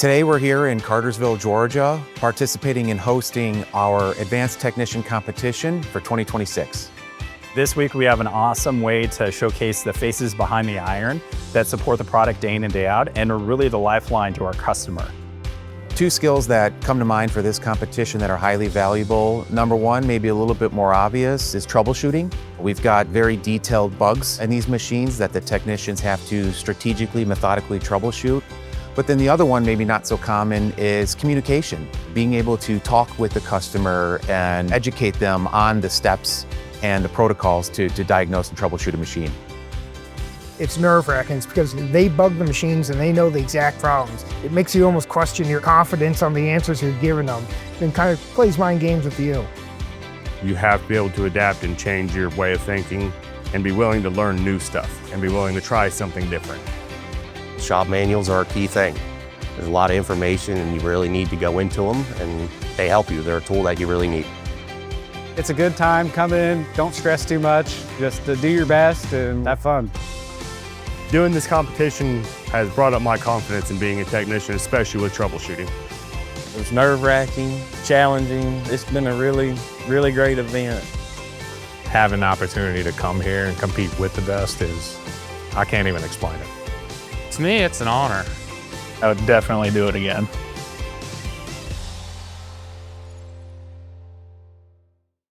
Today we're here in Cartersville, Georgia, participating in hosting our Advanced Technician Competition for 2026. This week we have an awesome way to showcase the faces behind the iron that support the product day in and day out and are really the lifeline to our customer. Two skills that come to mind for this competition that are highly valuable. Number one, maybe a little bit more obvious, is troubleshooting. We've got very detailed bugs in these machines that the technicians have to strategically, methodically troubleshoot. But then the other one, maybe not so common, is communication. Being able to talk with the customer and educate them on the steps and the protocols to diagnose and troubleshoot a machine. It's nerve-wracking because they bug the machines and they know the exact problems. It makes you almost question your confidence on the answers you're giving them and kind of plays mind games with you. You have to be able to adapt and change your way of thinking and be willing to learn new stuff and be willing to try something different. Shop manuals are a key thing. There's a lot of information and you really need to go into them, and they help you. They're a tool that you really need. It's a good time. Come in, don't stress too much. Just do your best and have fun. Doing this competition has brought up my confidence in being a technician, especially with troubleshooting. It was nerve-wracking, challenging. It's been a really, really great event. Having the opportunity to come here and compete with the best I can't even explain it. To me, it's an honor. I would definitely do it again.